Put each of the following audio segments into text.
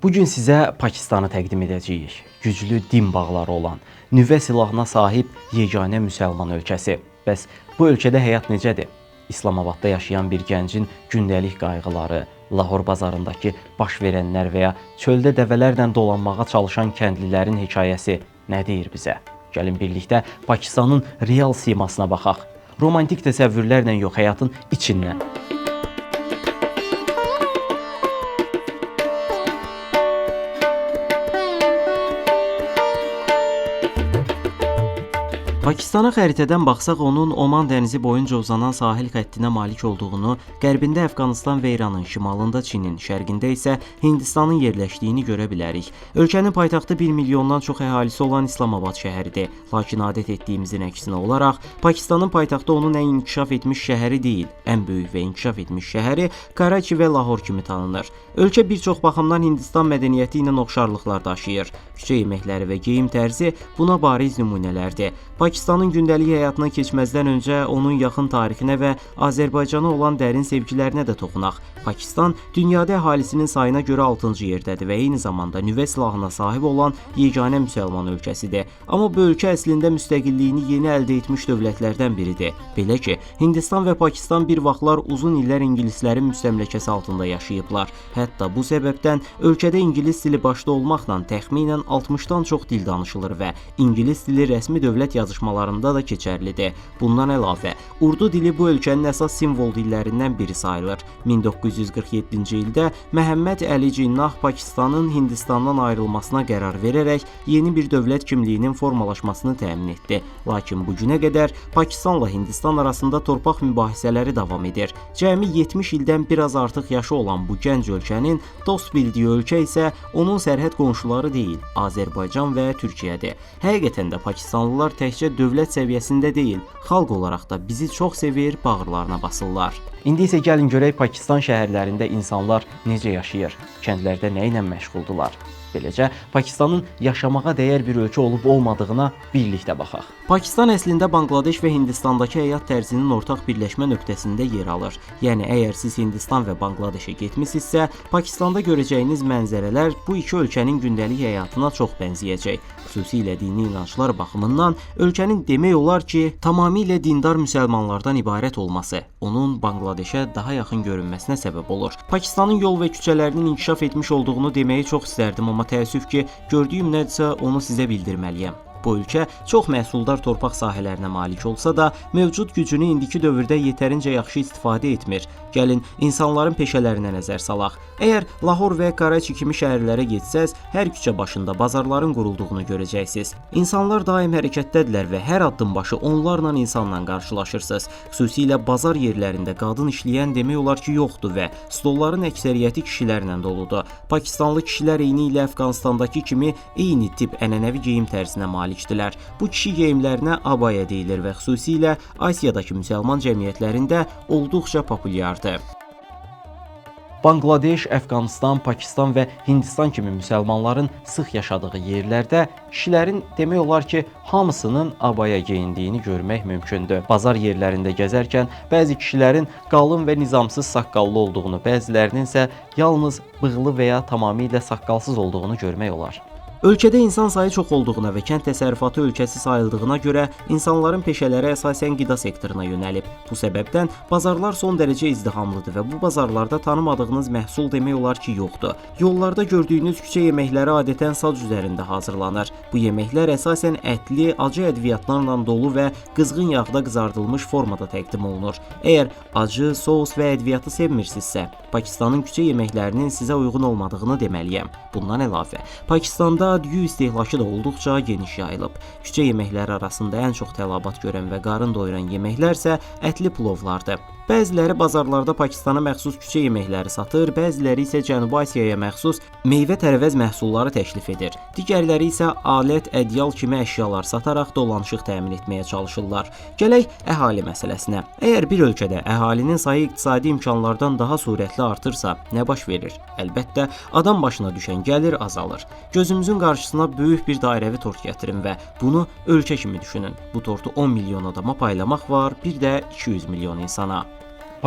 Bu gün sizə Pakistanı təqdim edəcəyik. Güclü din bağları olan, nüvə silahına sahib yeganə müsəlman ölkəsi. Bəs bu ölkədə həyat necədir? İslamabadda yaşayan bir gəncin gündəlik qayğıları, Lahor bazarındakı baş verənlər və ya çöldə dəvələrlə dolanmağa çalışan kəndlilərin hekayəsi nə deyir bizə? Gəlin birlikdə Pakistanın real simasına baxaq. Romantik təsəvvürlərlə yox, həyatın içindən. Pakistana xəritədən baxsaq, onun Oman dənizi boyunca uzanan sahil xəttinə malik olduğunu, qərbində Əfqanistan və İranın, şimalında Çinin, şərqində isə Hindistanın yerləşdiyini görə bilərik. Ölkənin paytaxtı 1 milyondan çox əhalisi olan İslamabad şəhəridir. Lakin adət etdiyimizin əksinə olaraq, Pakistanın paytaxtı onun ən inkişaf etmiş şəhəri deyil, ən böyük və inkişaf etmiş şəhəri Karachi və Lahor kimi tanınır. Ölkə bir çox baxımdan Hindistan mədəniyyəti ilə oxşarlıqlar daşıyır. Küçə yeməkləri və geyim tərzi buna bariz nümunələrdir. Pakistanın gündəlik həyatına keçməzdən öncə onun yaxın tarixinə və Azərbaycana olan dərin sevgilərinə də toxunaq. Pakistan dünyada əhalisinin sayına görə 6-cı yerdədir və eyni zamanda nüvə silahına sahib olan yeganə müsəlman ölkəsidir. Amma bu ölkə əslində müstəqilliyini yeni əldə etmiş dövlətlərdən biridir. Belə ki, Hindistan və Pakistan bir vaxtlar uzun illər ingilislərin müstəmləkəsi altında yaşayıblar. Hətta bu səbəbdən ölkədə ingilis dili başda olmaqla təxminən 60-dan çox dil danışılır və ingilis dili rəsmi dövlət yazışmalarında da keçərlidir. Bundan əlavə, Urdu dili bu ölkənin əsas simvol dillərindən biri sayılır. 1947-ci ildə Məhəmməd Əli Cinnah Pakistanın Hindistandan ayrılmasına qərar verərək yeni bir dövlət kimliyinin formalaşmasını təmin etdi. Lakin bu günə qədər Pakistanla Hindistan arasında torpaq mübahisələri davam edir. Cəmi 70 ildən biraz artıq yaşı olan bu gənc ölkənin dost bildiyi ölkə isə onun sərhəd qonşuları deyil, Azərbaycan və Türkiyədir. Həqiqətən də Pakistanlılar təkcə dövlət səviyyəsində deyil, xalq olaraq da bizi çox sevir, bağırlarına basırlar. İndi isə gəlin görək Pakistan şəhərlərində insanlar necə yaşayır, kəndlərdə nə ilə məşğuldular. Beləcə, Pakistanın yaşamağa dəyər bir ölkə olub-olmadığına birlikdə baxaq. Pakistan əslində Bangladeş və Hindistandakı həyat tərzinin ortaq birləşmə nöqtəsində yer alır. Yəni, əgər siz Hindistan və Bangladeşə getmisinizsə, Pakistanda görəcəyiniz mənzərələr bu iki ölkənin gündəlik həyatına çox bənzəyəcək. Xüsusilə dini inanclar baxımından ölkənin demək olar ki, tamamilə dindar müsəlmanlardan ibarət olması onun Bangladeşə daha yaxın görünməsinə səbəb olur. Pakistanın yol və küçələrinin inkişaf etmiş olduğunu deməyi çox istərdim, amma təəssüf ki, gördüyüm nədirsə onu sizə bildirməliyəm. Bu ölkə çox məhsuldar torpaq sahələrinə malik olsa da, mövcud gücünü indiki dövrdə yetərincə yaxşı istifadə etmir. Gəlin, insanların peşələrinə nəzər salaq. Əgər Lahor və Karachi kimi şəhərlərə getsəz, hər küçə başında bazarların qurulduğunu görəcəksiniz. İnsanlar daim hərəkətdədirlər və hər addım başı onlarla insanla qarşılaşırsınız. Xüsusilə bazar yerlərində qadın işləyən demək olar ki, yoxdur və stolların əksəriyyəti kişilərlə doludur. Pakistanlı kişilər eyni ilə Əfqanistandakı kimi eyni tip ənənəvi geyim tərzinə malikdirlər. Bu kişi geyimlərinə abaya deyilir və xüsusilə Asiyadakı müsəlman cəmiyyətlərində olduqca populyardır. Bangladeş, Əfqanistan, Pakistan və Hindistan kimi müsəlmanların sıx yaşadığı yerlərdə kişilərin demək olar ki, hamısının abaya geyindiyini görmək mümkündür. Bazar yerlərində gəzərkən bəzi kişilərin qalın və nizamsız saqqallı olduğunu, bəzilərinin isə yalnız bığlı və ya tamamilə saqqalsız olduğunu görmək olar. Ölkədə insan sayı çox olduğuna və kənd təsərrüfatı ölkəsi sayıldığına görə insanların peşələri əsasən qida sektoruna yönəlib. Bu səbəbdən bazarlar son dərəcə izdihamlıdır və bu bazarlarda tanımadığınız məhsul demək olar ki, yoxdur. Yollarda gördüyünüz küçə yeməkləri adətən sac üzərində hazırlanır. Bu yeməklər əsasən ətli, acı ədviyyatlarla dolu və qızğın yağda qızardılmış formada təqdim olunur. Əgər acı, sos və ədviyyatı sevmirsinizsə, Pakistanın küçə yeməklərinin sizə uyğun olmadığını deməliyəm. Bundan əlavə, Pakistanda düyü istehlakı da olduqca geniş yayılıb. Küçə yeməkləri arasında ən çox tələbat görən və qarın doyuran yeməklər isə ətli plovlardır. Bəziləri bazarlarda Pakistana məxsus küçə yeməkləri satır, bəziləri isə Cənubi Asiyaya məxsus meyvə-tərəvəz məhsulları təklif edir. Digərləri isə alət, ədyal kimi əşyalar sataraq dolanışıq təmin etməyə çalışırlar. Gələk əhali məsələsinə. Əgər bir ölkədə əhalinin sayı iqtisadi imkanlardan daha sürətli artırsa, nə baş verir? Əlbəttə, adam başına düşən gəlir azalır. Gözümüzün qarşısına böyük bir dairəvi tort gətirin və bunu ölkə kimi düşünün. Bu tortu 10 milyon adama paylamaq var, bir də 200 milyon insana.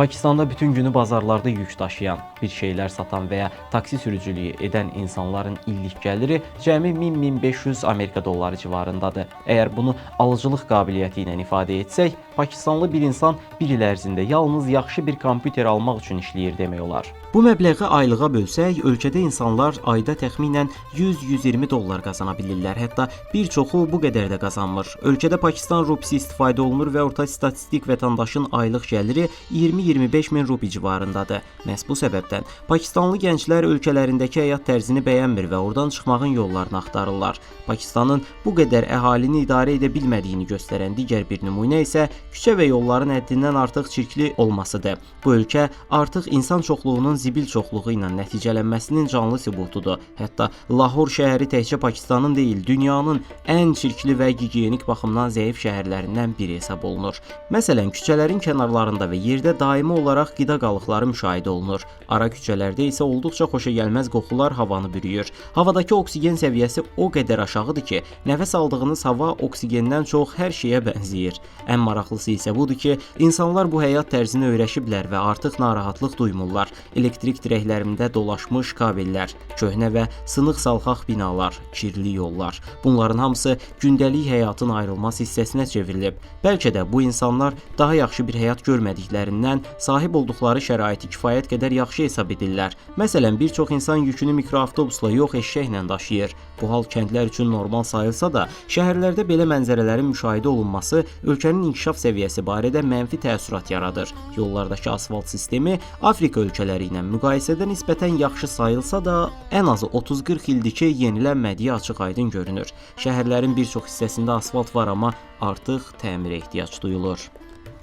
Pakistanda bütün günü bazarlarda yük daşıyan, bir şeyler satan veya taksi sürücülüğü edən insanların illik gəliri cəmi 1000-1500 Amerika dolları civarındadır. Əgər bunu alıcılıq qabiliyyəti ilə ifadə etsək, Pakistanlı bir insan bir il ərzində yalnız yaxşı bir kompüter almaq üçün işləyir demək olar. Bu məbləği aylığa bölsək, ölkədə insanlar ayda təxminən 100-120 dollar qazana bilirlər. Hətta bir çoxu bu qədər də qazanmır. Ölkədə Pakistan rupisi istifadə olunur və orta statistik vətəndaşın aylıq gəliri 20-25 min rupi civarındadır. Məhz bu səbəbdən Pakistanlı gənclər ölkələrindəki həyat tərzini bəyənmir və oradan çıxmağın yollarını axtarırlar. Pakistanın bu qədər əhalini idarə edə bilmədiyini göstərən digər bir nümunə isə küçə və yolların həddindən artıq çirkli olmasıdır. Bu ölkə artıq insan çoxluğunun zibil çoxluğu ilə nəticələnməsinin canlı sübutudur. Hətta Lahor şəhəri təkcə Pakistanın deyil, dünyanın ən çirkli və gigiyenik baxımdan zəif şəhərlərindən biri hesab olunur. Məsələn, küçələrin kənarlarında və yerdə daimi olaraq qida qalıqları müşahidə olunur. Ara küçələrdə isə olduqca xoşagəlməz qoxular havanı bürüyür. Havadakı oksigen səviyyəsi o qədər aşağıdır ki, nəfəs aldığınız hava oksigendən çox hər şeyə bənzəyir. Ən maraqlısı isə budur ki, insanlar bu həyat tərzinə öyrəşiblər və artıq narahatlıq duymurlar. Elektrik dirəklərində dolaşmış kabellər, köhnə və sınıq-salxaq binalar, kirli yollar. Bunların hamısı gündəlik həyatın ayrılmaz hissəsinə çevrilib. Bəlkə də bu insanlar daha yaxşı bir həyat görmədiklərindən sahib olduqları şəraiti kifayət qədər yaxşı hesab edirlər. Məsələn, bir çox insan yükünü mikroavtobusla yox eşşəklə daşıyır. Bu hal kəndlər üçün normal sayılsa da, şəhərlərdə belə mənzərələrin müşahidə olunması ölkənin inkişaf səviyyəsi barədə mənfi təəssürat yaradır. Yollardakı asfalt sistemi Afrika ölkələri ilə müqayisədə nisbətən yaxşı sayılsa da, ən azı 30-40 ildir ki, yenilənmədiyi açıq-aydın görünür. Şəhərlərin bir çox hissəsində asfalt var, amma artıq təmirə ehtiyac duyulur.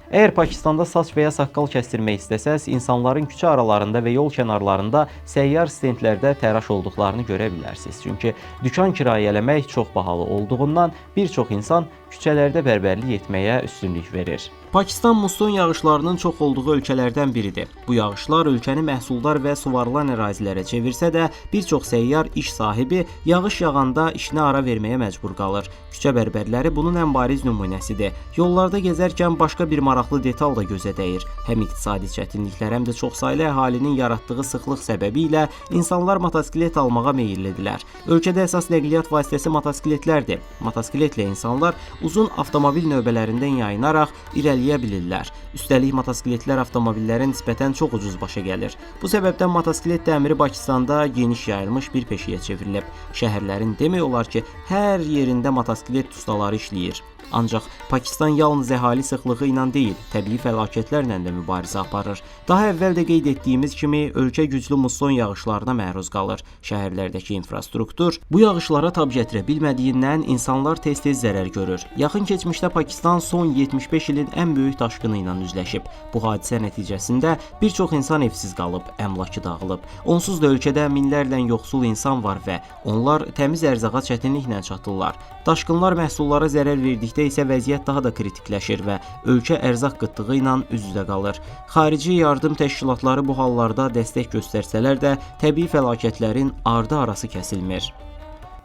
Əgər Pakistanda saç və ya saqqal kəstirmək istəsəz, insanların küçə aralarında və yol kənarlarında səyyar stendlərdə təraş olduqlarını görə bilərsiniz. Çünki dükan kirayələmək çox bahalı olduğundan bir çox insan küçələrdə bərbərlik etməyə üstünlük verir. Pakistan musson yağışlarının çox olduğu ölkələrdən biridir. Bu yağışlar ölkəni məhsuldar və suvarılan ərazilərə çevirsə də, bir çox səyyar iş sahibi yağış yağanda işinə ara verməyə məcbur qalır. Küçə bərbərləri bunun ən bariz nümunəsidir. Yollarda gəzərkən başqa bir maraqlı detal da gözə dəyir. Həm iqtisadi çətinliklər, həm də çoxsaylı əhalinin yaratdığı sıxlıq səbəbilə insanlar motosiklet almağa meyillidirlər. Ölkədə əsas nəqliyyat vasitəsi motosikletlərdir. Motosikletlə insanlar uzun avtomobil növbələrindən yayınaraq irəliyə bilirlər. Üstəlik motosikletlər avtomobillərə nisbətən çox ucuz başa gəlir. Bu səbəbdən motosiklet təmiri Pakistanda geniş yayılmış bir peşəyə çevrilib. Şəhərlərin demək olar ki, hər yerində motosiklet ustaları işləyir. Ancaq Pakistan yalnız əhali sıxlığı ilə deyil, təbii fəlakətlərlə də mübarizə aparır. Daha əvvəl də qeyd etdiyimiz kimi, ölkə güclü musson yağışlarına məruz qalır. Şəhərlərdəki infrastruktur bu yağışlara tab gətirə bilmədiyindən insanlar tez-tez zərər görür. Yaxın keçmişdə Pakistan son 75 ilin ən böyük daşqını ilə üzləşib. Bu hadisə nəticəsində bir çox insan evsiz qalıb, əmlakı dağılıb. Onsuz da ölkədə minlərlə yoxsul insan var və onlar təmiz ərzağa çətinliklə çatırlar. Daşqınlar məhsullara zərər verdikdə isə vəziyyət daha da kritikləşir və ölkə ərzaq qıtlığı ilə üz-üzə qalır. Xarici yardım təşkilatları bu hallarda dəstək göstərsələr də, təbii fəlakətlərin ardı-arası kəsilmir.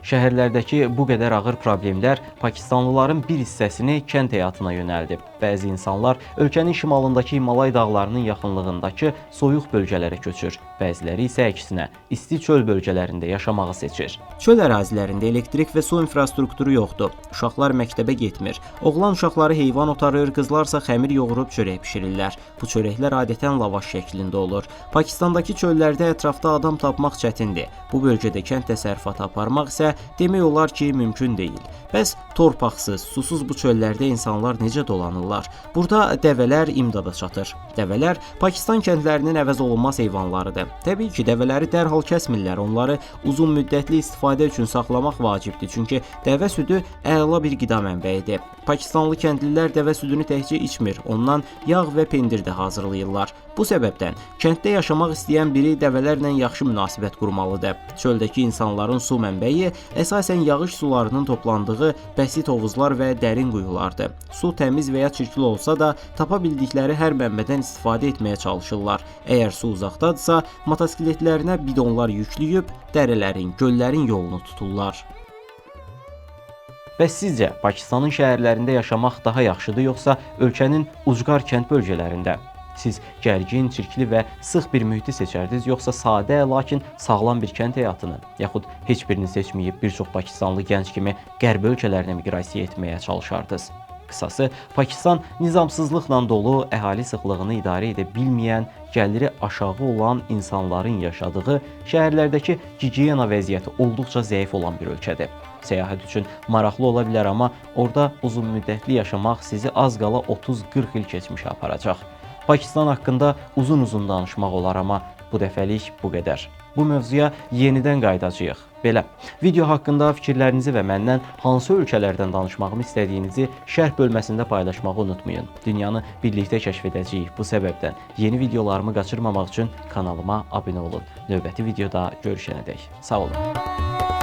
Şəhərlərdəki bu qədər ağır problemlər Pakistanlıların bir hissəsini kənd həyatına yönəldib. Bəzi insanlar ölkənin şimalındakı Himalay dağlarının yaxınlığındakı soyuq bölgələrə köçür. Bəziləri isə əksinə, isti çöl bölgələrində yaşamağı seçir. Çöl ərazilərində elektrik və su infrastrukturu yoxdur. Uşaqlar məktəbə getmir. Oğlan uşaqları heyvan otarır, qızlarsa xəmir yoğurub çörək bişirirlər. Bu çörəklər adətən lavaş şəklində olur. Pakistandakı çöllərdə ətrafda adam tapmaq çətindir. Bu bölgədə kənd təsərrüfatı aparmaq isə demək olar ki, mümkün deyil. Bəs torpaqsız, susuz bu çöllərdə insanlar necə dolanırlar? Burada dəvələr imdada çatır. Dəvələr Pakistan kəndlərinin əvəz olunmaz heyvanlarıdır. Təbii ki, dəvələri dərhal kəsmirlər. Onları uzun müddətli istifadə üçün saxlamaq vacibdir. Çünki dəvə südü əla bir qida mənbəyidir. Pakistanlı kəndlilər dəvə südünü təkcə içmir, ondan yağ və pendir də hazırlayırlar. Bu səbəbdən kənddə yaşamaq istəyən biri dəvələrlə yaxşı münasibət qurmalıdır. Çöldəki insanların su mənbəyi əsasən yağış sularının toplandığı bəsit hovuzlar və dərin quyulardır. Su təmiz və ya çirkli olsa da, tapa bildikləri hər mənbədən istifadə etməyə çalışırlar. Əgər su uzaqdadırsa, motosikletlərinə bidonlar yükləyib dərələrin, göllərin yolunu tuturlar. Bəs sizcə Pakistanın şəhərlərində yaşamaq daha yaxşıdır, yoxsa ölkənin ucqar kənd bölgələrində? Siz gərgin, çirkli və sıx bir mühiti seçərdiniz, yoxsa sadə, lakin sağlam bir kənd həyatını, yaxud heç birini seçməyib bir çox Pakistanlı gənc kimi qərb ölkələrinə miqrasiya etməyə çalışardınız? Qısası, Pakistan nizamsızlıqla dolu, əhali sıxlığını idarə edə bilməyən, gəliri aşağı olan insanların yaşadığı, şəhərlərdəki gigiyena vəziyyəti olduqca zəif olan bir ölkədir. Səyahət üçün maraqlı ola bilər, amma orada uzunmüddətli yaşamaq sizi az qala 30-40 il keçmişə aparacaq. Pakistan haqqında uzun-uzun danışmaq olar, amma bu dəfəlik bu qədər. Bu mövzuya yenidən qayıdacağıq. Belə, video haqqında fikirlərinizi və məndən hansı ölkələrdən danışmağımı istədiyinizi şərh bölməsində paylaşmağı unutmayın. Dünyanı birlikdə kəşf edəcəyik. Bu səbəbdən yeni videolarımı qaçırmamaq üçün kanalıma abunə olun. Növbəti videoda görüşənədək. Sağ olun.